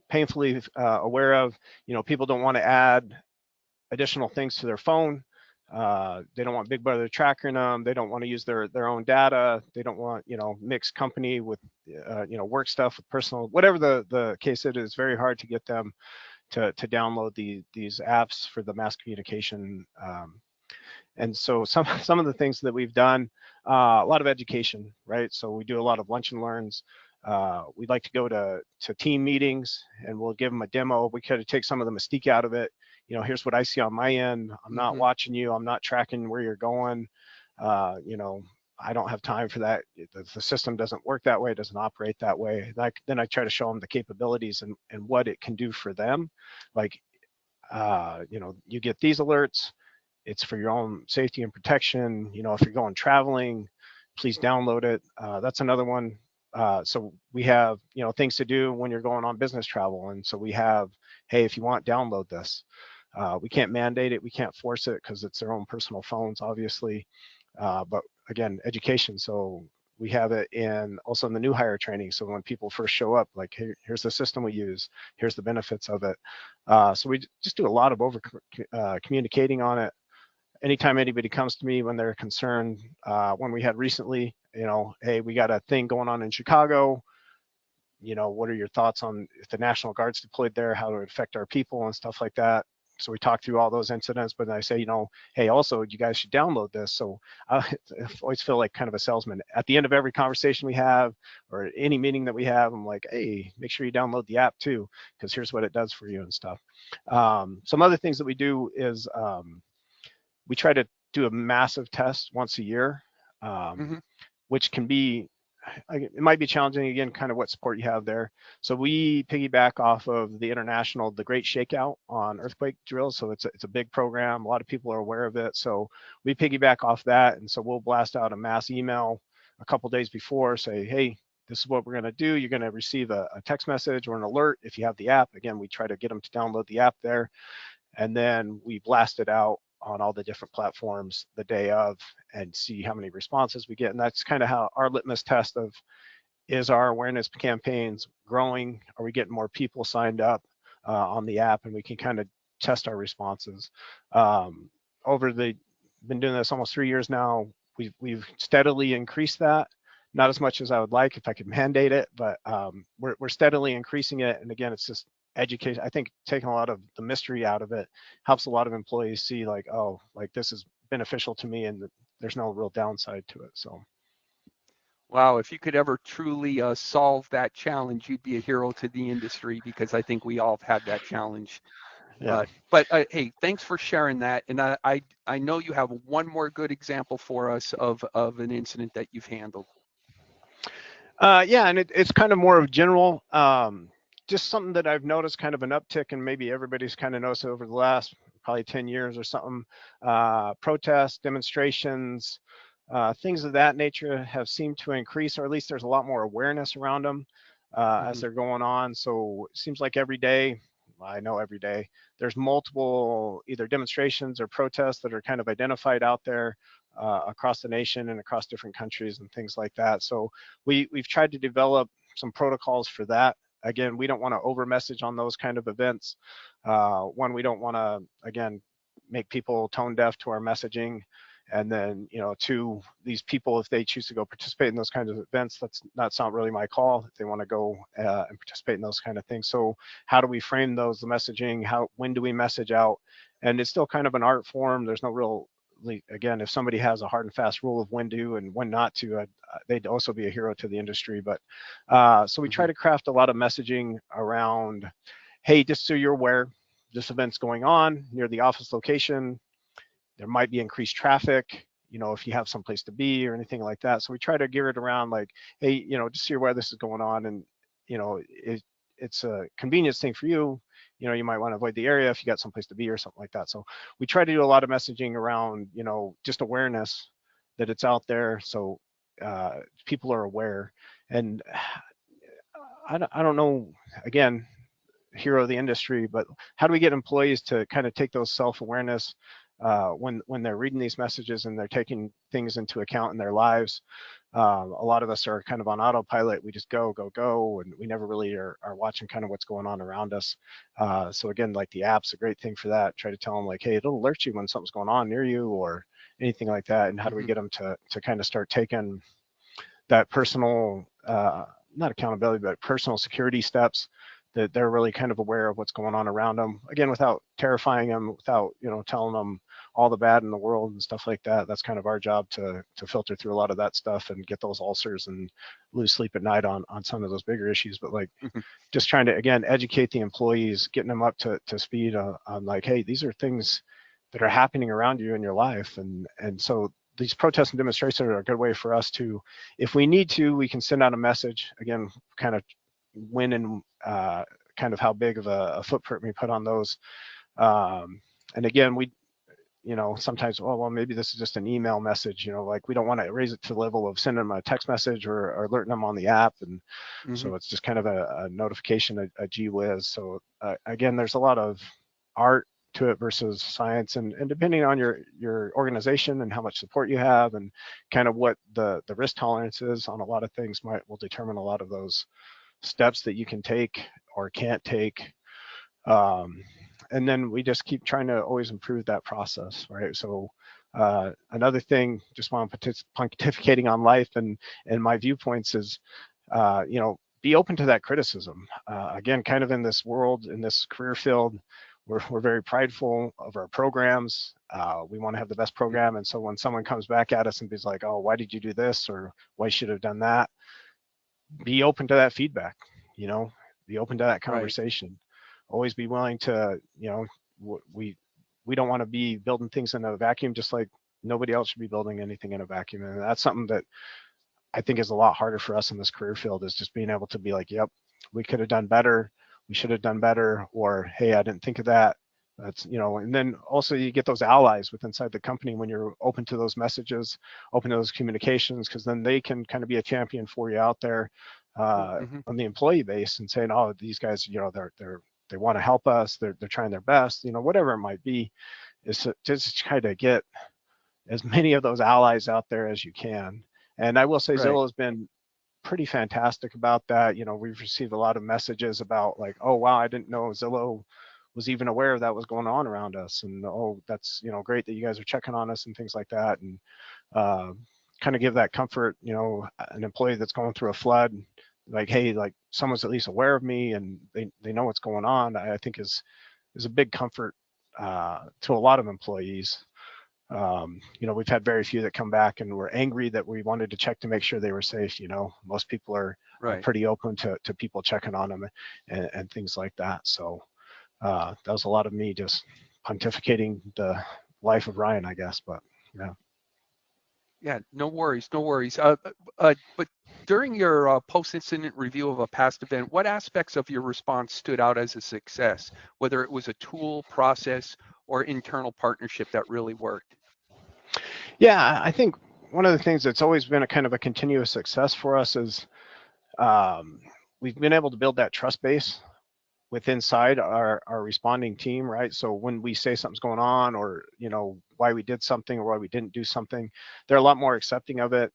painfully aware of, people don't want to add additional things to their phone. They don't want Big Brother tracking them. They don't want to use their own data. They don't want, mixed company with, work stuff with personal, whatever the case it is. Very hard to get them to download these apps for the mass communication. And so some of the things that we've done, a lot of education, right? So we do a lot of lunch and learns. We'd like to go to team meetings, and we'll give them a demo. We kind of take some of the mystique out of it. Here's what I see on my end. I'm not watching you. I'm not tracking where you're going. I don't have time for that. The system doesn't work that way. It doesn't operate that way. Then I try to show them the capabilities and what it can do for them. Like, you get these alerts. It's for your own safety and protection. If you're going traveling, please download it. That's another one. So we have, things to do when you're going on business travel. And so we have, hey, if you want, download this. We can't mandate it. We can't force it because it's their own personal phones, obviously. But again, education. So We have it also in the new hire training. So when people first show up, like, here's the system we use, here's the benefits of it. So we just do a lot of communicating on it. Anytime anybody comes to me when they're concerned, when we had recently, hey, we got a thing going on in Chicago. What are your thoughts on if the National Guard's deployed there, how it would affect our people and stuff like that? So we talk through all those incidents, but then I say, hey, also, you guys should download this. So I always feel like kind of a salesman. At the end of every conversation we have or any meeting that we have, I'm like, hey, make sure you download the app too, because here's what it does for you and stuff. Some other things that we do is we try to do a massive test once a year, which can be, it might be challenging, again, kind of what support you have there. So we piggyback off of the Great Shakeout on earthquake drills. So it's a big program. A lot of people are aware of it. So we piggyback off that. And so we'll blast out a mass email a couple days before, say, hey, this is what we're going to do. You're going to receive a text message or an alert if you have the app. Again, we try to get them to download the app there. And then we blast it out on all the different platforms the day of and see how many responses we get. And that's kind of how our litmus test of, is our awareness campaigns growing? Are we getting more people signed up on the app? And we can kind of test our responses. Been doing this almost 3 years now. We've steadily increased that. Not as much as I would like if I could mandate it, but we're steadily increasing it. And again, it's just education. I think taking a lot of the mystery out of it helps a lot of employees see like, oh, like this is beneficial to me and there's no real downside to it. So. Wow, if you could ever truly solve that challenge, you'd be a hero to the industry, because I think we all have had that challenge. Yeah. But hey, thanks for sharing that. And I know you have one more good example for us of an incident that you've handled. Yeah, and it's kind of more of general, just something that I've noticed kind of an uptick, and maybe everybody's kind of noticed over the last probably 10 years or something. Protests, demonstrations, things of that nature have seemed to increase, or at least there's a lot more awareness around them as they're going on. So it seems like every day, there's multiple either demonstrations or protests that are kind of identified out there across the nation and across different countries and things like that. So we've tried to develop some protocols for that. Again, we don't want to over message on those kind of events. One, we don't want to, again, make people tone deaf to our messaging. And then, two, these people, if they choose to go participate in those kinds of events, that's not really my call. If they want to go and participate in those kind of things. So how do we frame the messaging? When do we message out? And it's still kind of an art form. There's no real, again, if somebody has a hard and fast rule of when to and when not to, they'd also be a hero to the industry. But so we try to craft a lot of messaging around, hey, just so you're aware, this event's going on near the office location. There might be increased traffic, if you have someplace to be or anything like that. So we try to gear it around like, hey, just see where this is going on. And, it's a convenience thing for you. You might want to avoid the area if you got someplace to be or something like that. So we try to do a lot of messaging around, just awareness that it's out there. So people are aware. And I don't know, again, hero of the industry, but how do we get employees to kind of take those self-awareness when they're reading these messages and they're taking things into account in their lives? A lot of us are kind of on autopilot. We just go, and we never really are watching kind of what's going on around us. So again, like the app's a great thing for that. Try to tell them like, hey, it'll alert you when something's going on near you or anything like that. And how do we get them to kind of start taking that personal, not accountability, but personal security steps, that they're really kind of aware of what's going on around them. Again, without terrifying them, without telling them all the bad in the world and stuff like that. That's kind of our job to filter through a lot of that stuff and get those ulcers and lose sleep at night on some of those bigger issues. But like just trying to, again, educate the employees, getting them up to speed on like, hey, these are things that are happening around you in your life. And so these protests and demonstrations are a good way for us to, if we need to, we can send out a message, again, kind of when and kind of how big of a footprint we put on those. And again, we, sometimes, well, maybe this is just an email message, like we don't want to raise it to the level of sending them a text message or alerting them on the app. And so it's just kind of a notification, a gee whiz. So again, there's a lot of art to it versus science, and depending on your organization and how much support you have and kind of what the risk tolerance is on a lot of things will determine a lot of those steps that you can take or can't take. And then we just keep trying to always improve that process, right? So another thing, just while I'm pontificating on life and my viewpoints is, be open to that criticism. Again, kind of in this world, in this career field, we're very prideful of our programs. We want to have the best program. And so when someone comes back at us and is like, oh, why did you do this? Or why should have done that? Be open to that feedback, be open to that conversation. Right. Always be willing to, we don't want to be building things in a vacuum, just like nobody else should be building anything in a vacuum. And that's something that I think is a lot harder for us in this career field, is just being able to be like, yep, we could have done better. We should have done better. Or, hey, I didn't think of that. That's, and then also you get those allies with inside the company when you're open to those messages, open to those communications, because then they can kind of be a champion for you out there on the employee base and saying, oh, these guys, they want to help us. They're trying their best, whatever it might be, is to just try to get as many of those allies out there as you can. And I will say Zillow has been pretty fantastic about that. We've received a lot of messages about like, oh, wow, I didn't know Zillow was even aware of that was going on around us. And, oh, that's, great that you guys are checking on us and things like that. And kind of give that comfort, an employee that's going through a flood, like, hey, like someone's at least aware of me and they know what's going on, I think is a big comfort to a lot of employees. We've had very few that come back and were angry that we wanted to check to make sure they were safe. Most people are pretty open to people checking on them and things like that. So that was a lot of me just pontificating the life of Ryan, I guess, but yeah. Yeah, no worries. But during your post-incident review of a past event, what aspects of your response stood out as a success, whether it was a tool, process, or internal partnership that really worked? Yeah, I think one of the things that's always been a kind of a continuous success for us is we've been able to build that trust base with inside our responding team, right? So when we say something's going on, or why we did something or why we didn't do something, they're a lot more accepting of it.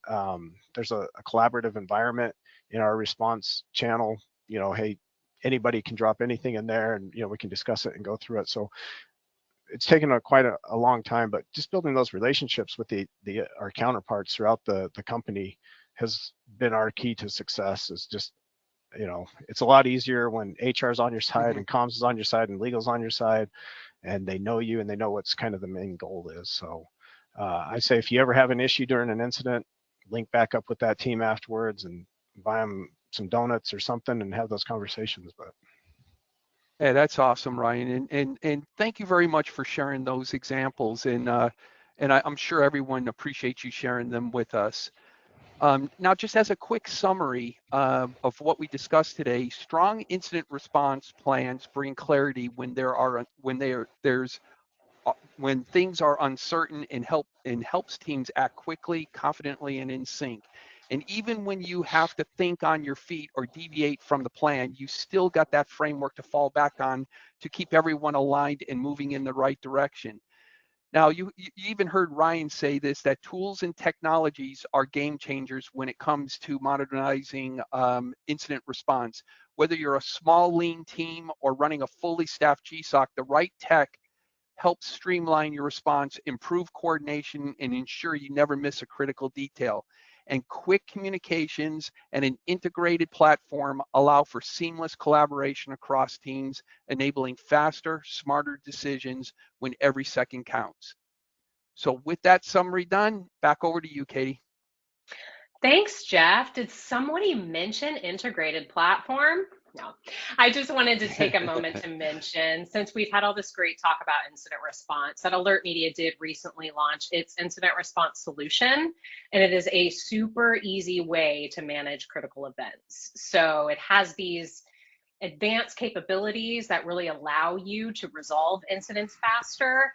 There's a collaborative environment in our response channel. Hey, anybody can drop anything in there, and we can discuss it and go through it. So it's taken quite a long time, but just building those relationships with our counterparts throughout the company has been our key to success. Is just it's a lot easier when HR is on your side and comms is on your side and legal's on your side, and they know you and they know what's kind of the main goal is. So I say if you ever have an issue during an incident, link back up with that team afterwards and buy them some donuts or something and have those conversations. But yeah, that's awesome, Ryan, and thank you very much for sharing those examples. And I'm sure everyone appreciates you sharing them with us. Now, just as a quick summary of what we discussed today, strong incident response plans bring clarity when when things are uncertain, and helps teams act quickly, confidently, and in sync. And even when you have to think on your feet or deviate from the plan, you still got that framework to fall back on to keep everyone aligned and moving in the right direction. Now, you even heard Ryan say this, that tools and technologies are game changers when it comes to modernizing incident response. Whether you're a small, lean team or running a fully staffed GSOC, the right tech helps streamline your response, improve coordination, and ensure you never miss a critical detail. And quick communications and an integrated platform allow for seamless collaboration across teams, enabling faster, smarter decisions when every second counts. So with that summary done, back over to you, Katie. Thanks, Jeff. Did somebody mention integrated platform? No, I just wanted to take a moment to mention, since we've had all this great talk about incident response, that AlertMedia did recently launch its incident response solution, and it is a super easy way to manage critical events. So it has these advanced capabilities that really allow you to resolve incidents faster,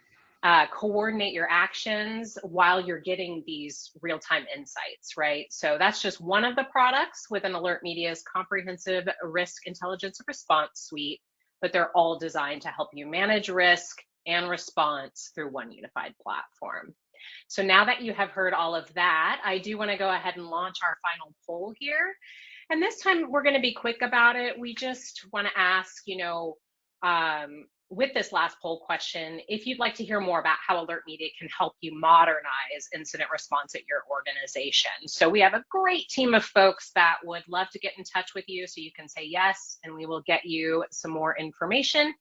coordinate your actions while you're getting these real-time insights, right? So that's just one of the products within AlertMedia's comprehensive risk intelligence response suite, but they're all designed to help you manage risk and response through one unified platform. So now that you have heard all of that, I do want to go ahead and launch our final poll here. And this time we're going to be quick about it. We just want to ask, with this last poll question, if you'd like to hear more about how AlertMedia can help you modernize incident response at your organization. So we have a great team of folks that would love to get in touch with you, so you can say yes, and we will get you some more information.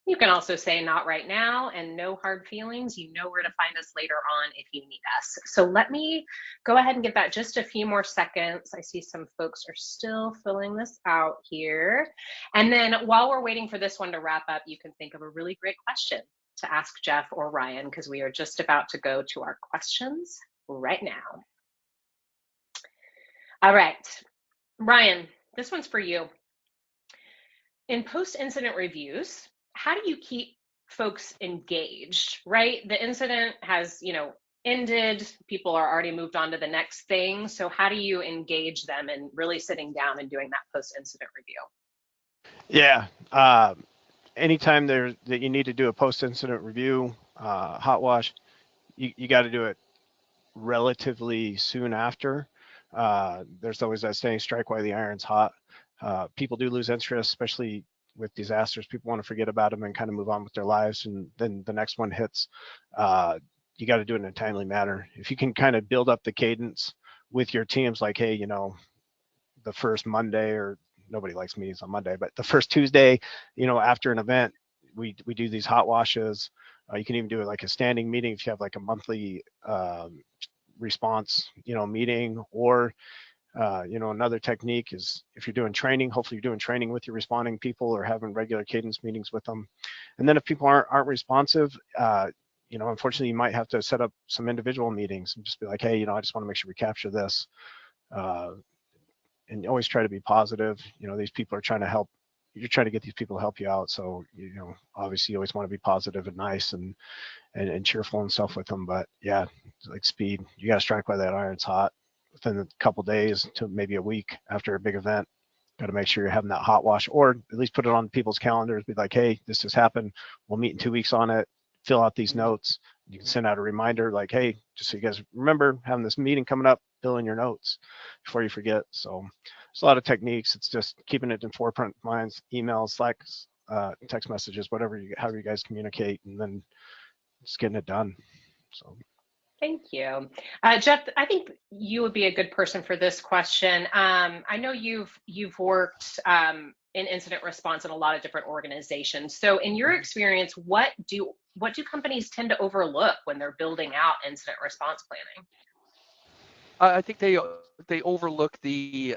You can also say not right now, and no hard feelings. You know where to find us later on if you need us. So let me go ahead and give that just a few more seconds. I see some folks are still filling this out here. And then while we're waiting for this one to wrap up, you can think of a really great question to ask Jeff or Ryan, because we are just about to go to our questions right now. All right, Ryan, this one's for you. In post-incident reviews, how do you keep folks engaged, right? The incident has, ended, people are already moved on to the next thing. So how do you engage them in really sitting down and doing that post-incident review? Yeah, anytime that you need to do a post-incident review, hot wash, you got to do it relatively soon after. There's always that saying, strike while the iron's hot. People do lose interest, especially with disasters. People want to forget about them and kind of move on with their lives, and then the next one hits. You got to do it in a timely manner. If you can kind of build up the cadence with your teams, like, hey, the first Monday, or nobody likes meetings on Monday, but the first Tuesday, after an event, we do these hot washes. You can even do it like a standing meeting if you have like a monthly response, meeting, or another technique is if you're doing training, hopefully you're doing training with your responding people or having regular cadence meetings with them. And then if people aren't responsive, unfortunately you might have to set up some individual meetings and just be like, hey, I just want to make sure we capture this. And always try to be positive. These people are trying to help. You're trying to get these people to help you out. So, obviously you always want to be positive and nice and cheerful and stuff with them. But yeah, like speed, you got to strike while that iron's hot. Within a couple days to maybe a week after a big event, got to make sure you're having that hot wash, or at least put it on people's calendars. Be like, hey, this has happened. We'll meet in 2 weeks on it. Fill out these notes. You can send out a reminder like, hey, just so you guys remember having this meeting coming up, fill in your notes before you forget. So there's a lot of techniques. It's just keeping it in forefront minds, emails, Slack, text messages, however you guys communicate, and then just getting it done. So. Thank you. Jeff, I think you would be a good person for this question. I know you've worked in incident response in a lot of different organizations. So in your experience, what do companies tend to overlook when they're building out incident response planning? I think they overlook the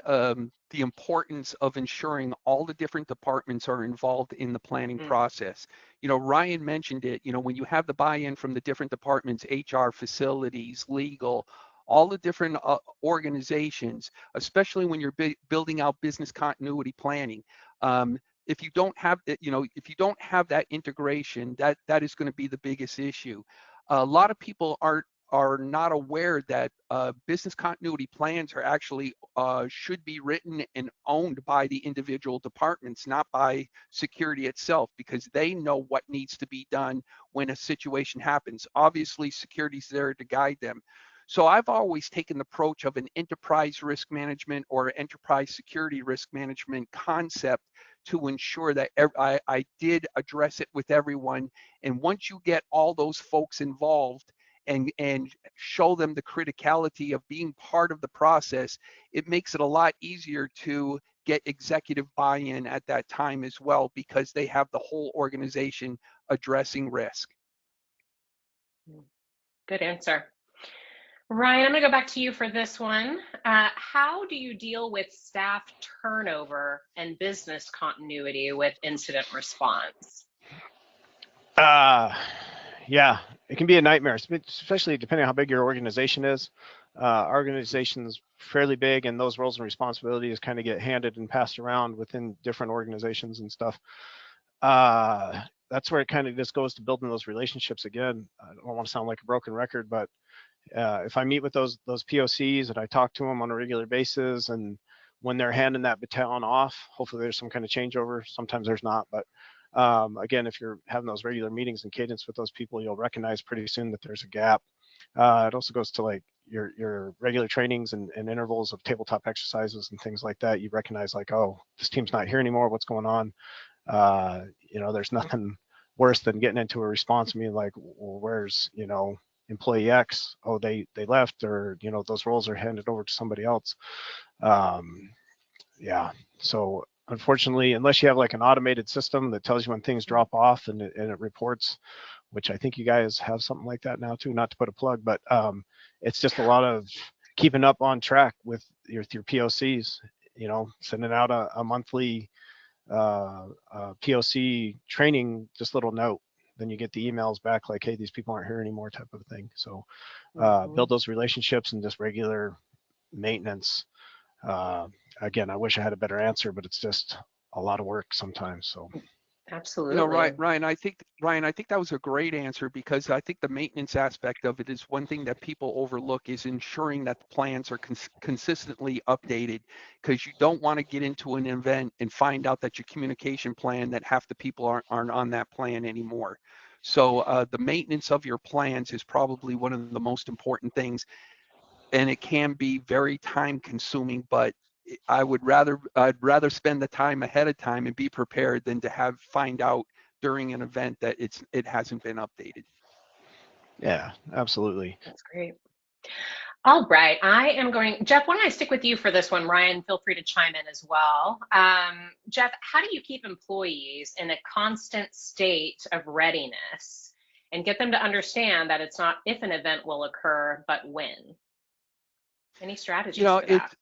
importance of ensuring all the different departments are involved in the planning process. Ryan mentioned it. When you have the buy-in from the different departments, HR, facilities, legal, all the different organizations, especially when you're building out business continuity planning. If you don't have that integration, that is going to be the biggest issue. A lot of people are not aware that business continuity plans are actually should be written and owned by the individual departments, not by security itself, because they know what needs to be done when a situation happens. Obviously, security's there to guide them. So I've always taken the approach of an enterprise risk management or enterprise security risk management concept to ensure that I did address it with everyone. And once you get all those folks involved, and show them the criticality of being part of the process, it makes it a lot easier to get executive buy-in at that time as well, because they have the whole organization addressing risk. Good answer. Ryan, I'm going to go back to you for this one. How do you deal with staff turnover and business continuity with incident response? Yeah, it can be a nightmare, especially depending on how big your organization is. Our organization's fairly big, and those roles and responsibilities kind of get handed and passed around within different organizations and stuff. That's where it kind of just goes to building those relationships again. I don't want to sound like a broken record, but if I meet with those POCs and I talk to them on a regular basis, and when they're handing that baton off, hopefully there's some kind of changeover. Sometimes there's not, but Again, if you're having those regular meetings and cadence with those people, you'll recognize pretty soon that there's a gap. It also goes to like your regular trainings and intervals of tabletop exercises and things like that. You recognize like, oh, this team's not here anymore. What's going on? There's nothing worse than getting into a response meeting like, well, where's, employee X? Oh, they left, or, those roles are handed over to somebody else. Yeah. So unfortunately, unless you have like an automated system that tells you when things drop off and it reports, which I think you guys have something like that now too, not to put a plug, but it's just a lot of keeping up on track with your POCs, sending out a monthly POC training, just little note. Then you get the emails back like, hey, these people aren't here anymore type of thing. So build those relationships and just regular maintenance. Again, I wish I had a better answer, but it's just a lot of work sometimes. So absolutely. Ryan, I think that was a great answer, because I think the maintenance aspect of it is one thing that people overlook, is ensuring that the plans are consistently updated, because you don't want to get into an event and find out that your communication plan, that half the people aren't on that plan anymore. So the maintenance of your plans is probably one of the most important things, and it can be very time consuming, but I'd rather spend the time ahead of time and be prepared than to find out during an event that it hasn't been updated. yeah, absolutely. That's great. All right, Jeff, why don't I stick with you for this one? Ryan, feel free to chime in as well. Jeff, how do you keep employees in a constant state of readiness and get them to understand that it's not if an event will occur, but when? Any strategies for that?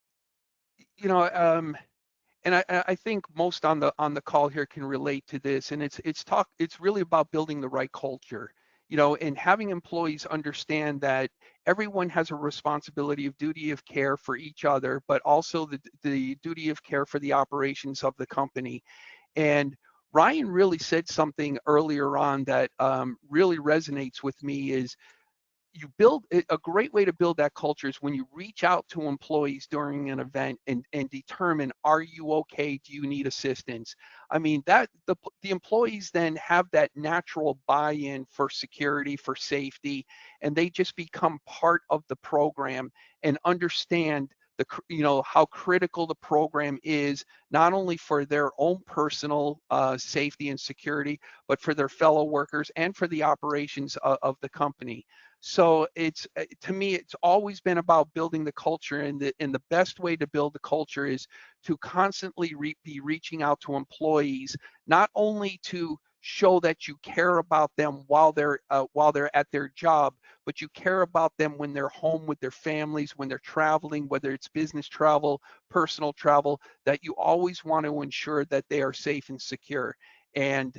And I think most on the call here can relate to this, and it's really about building the right culture, and having employees understand that everyone has a responsibility of duty of care for each other, but also the duty of care for the operations of the company. And Ryan really said something earlier on that really resonates with me, is a great way to build that culture is when you reach out to employees during an event and determine, are you okay? Do you need assistance? I mean, that the employees then have that natural buy-in for security, for safety, and they just become part of the program and understand how critical the program is, not only for their own personal safety and security, but for their fellow workers and for the operations of the company. So to me, it's always been about building the culture, and the best way to build the culture is to constantly be reaching out to employees, not only to show that you care about them while they're at their job, but you care about them when they're home with their families, when they're traveling, whether it's business travel, personal travel, that you always want to ensure that they are safe and secure. And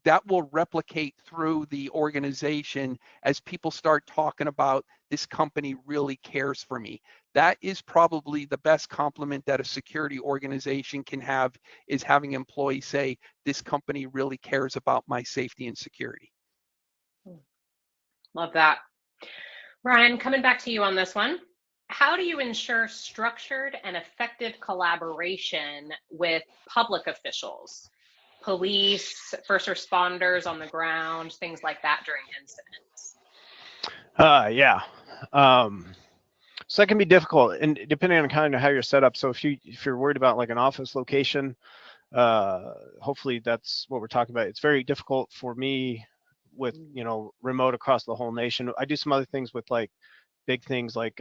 that will replicate through the organization as people start talking about, this company really cares for me. That is probably the best compliment that a security organization can have, is having employees say, this company really cares about my safety and security. Love that. Ryan, coming back to you on this one. How do you ensure structured and effective collaboration with public officials, police, first responders on the ground, things like that during incidents? Yeah. So that can be difficult, and depending on kind of how you're set up. So if you're worried about like an office location, hopefully that's what we're talking about. It's very difficult for me with remote across the whole nation. I do some other things with like big things like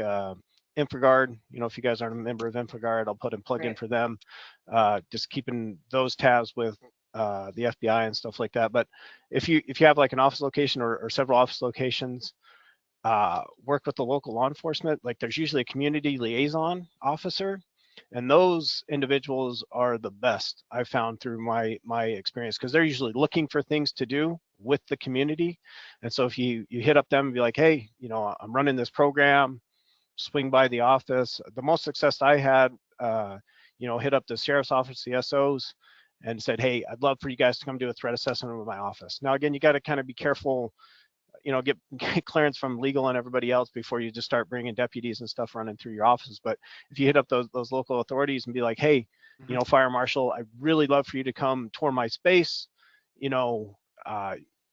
InfraGard. If you guys aren't a member of InfraGard, I'll put a plug in for them. Just keeping those tabs with the FBI and stuff like that. But if you have like an office location or several office locations, work with the local law enforcement. Like there's usually a community liaison officer, and those individuals are the best I've found through my experience, because they're usually looking for things to do with the community. And so if you hit up them and be like, hey, I'm running this program, swing by the office. The most success I had, hit up the sheriff's office, the SOs, and said, hey, I'd love for you guys to come do a threat assessment with my office. Now, again, you got to kind of be careful, get clearance from legal and everybody else before you just start bringing deputies and stuff running through your offices. But if you hit up those local authorities and be like, hey, you know, fire marshal, I'd really love for you to come tour my space, you know,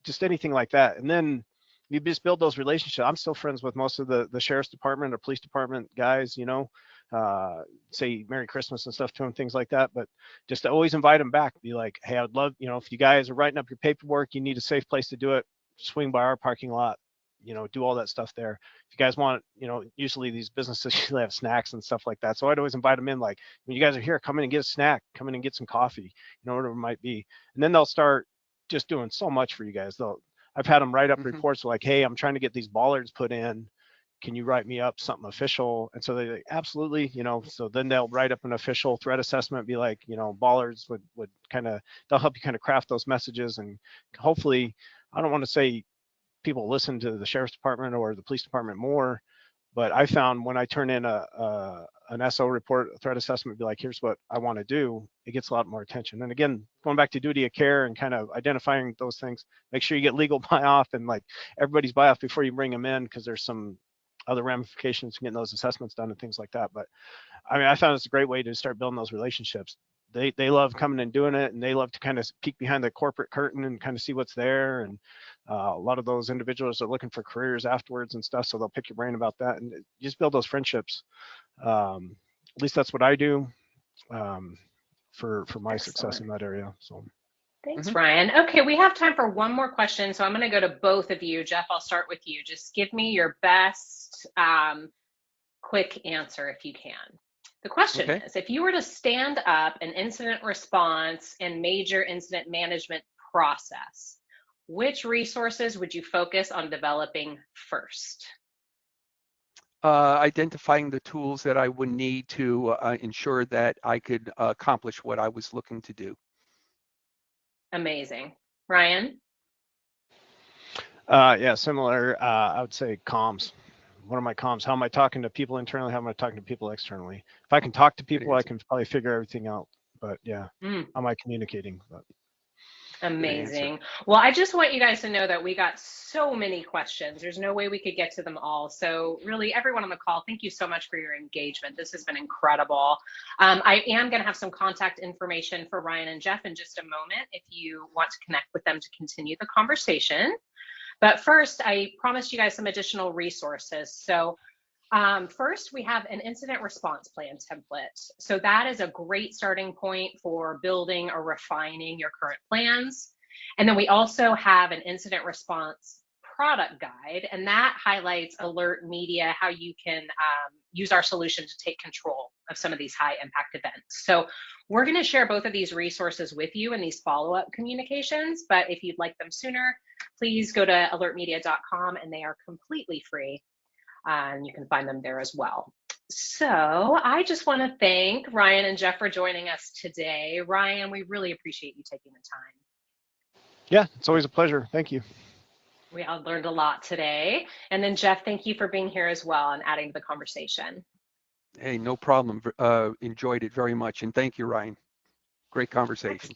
just anything like that. And then you just build those relationships. I'm still friends with most of the sheriff's department or police department guys, you know, say Merry Christmas and stuff to them, things like that. But just to always invite them back, be like, hey, I'd love, you know, if you guys are writing up your paperwork, you need a safe place to do it, swing by our parking lot, you know, do all that stuff there. If you guys want, you know, usually these businesses usually have snacks and stuff like that. So I'd always invite them in, like, when you guys are here, come in and get a snack, come in and get some coffee, you know, whatever it might be. And then they'll start just doing so much for you guys. I've had them write up reports like, hey, I'm trying to get these bollards put in. Can you write me up something official? And so they like, absolutely, you know, so then they'll write up an official threat assessment, be like, you know, bollards would kind of, they'll help you kind of craft those messages. And hopefully, I don't want to say people listen to the sheriff's department or the police department more, but I found when I turn in an SO report, a threat assessment, be like, here's what I want to do, it gets a lot more attention. And again, going back to duty of care and kind of identifying those things, make sure you get legal buy off and like everybody's buy off before you bring them in, because there's some other ramifications to getting those assessments done and things like that. But I mean, I found it's a great way to start building those relationships. They love coming and doing it, and they love to kind of peek behind the corporate curtain and kind of see what's there. And a lot of those individuals are looking for careers afterwards and stuff, so they'll pick your brain about that, and you just build those friendships. At least that's what I do for my Excellent. Success in that area. So. Thanks, Ryan. Okay, we have time for one more question. So I'm going to go to both of you. Jeff, I'll start with you. Just give me your best quick answer if you can. The question is, if you were to stand up an incident response and major incident management process, which resources would you focus on developing first? Identifying the tools that I would need to ensure that I could accomplish what I was looking to do. Amazing. Ryan? Yeah, similar. I would say comms. What are my comms? How am I talking to people internally? How am I talking to people externally? If I can talk to people, I can probably figure everything out. But yeah, how am I communicating? But. Amazing. Well, I just want you guys to know that we got so many questions. There's no way we could get to them all. So really, everyone on the call, thank you so much for your engagement. This has been incredible. I am going to have some contact information for Ryan and Jeff in just a moment if you want to connect with them to continue the conversation. But first, I promised you guys some additional resources. So first, we have an incident response plan template. So that is a great starting point for building or refining your current plans. And then we also have an incident response product guide, and that highlights AlertMedia, how you can use our solution to take control of some of these high impact events. So we're going to share both of these resources with you in these follow-up communications, but if you'd like them sooner, please go to alertmedia.com, and they are completely free. And you can find them there as well. So I just want to thank Ryan and Jeff for joining us today. Ryan, we really appreciate you taking the time. Yeah, it's always a pleasure. Thank you. We all learned a lot today. And then Jeff, thank you for being here as well and adding to the conversation. Hey, no problem. Enjoyed it very much. And thank you, Ryan. Great conversation.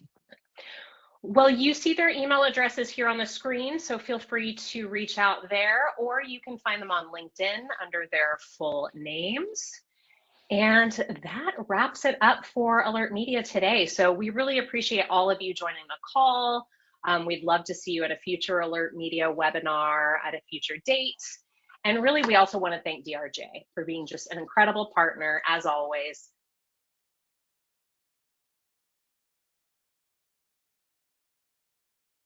Well, you see their email addresses here on the screen, so feel free to reach out there, or you can find them on LinkedIn under their full names. And that wraps it up for AlertMedia today. So we really appreciate all of you joining the call. We'd love to see you at a future AlertMedia webinar at a future date. And really, we also want to thank DRJ for being just an incredible partner, as always.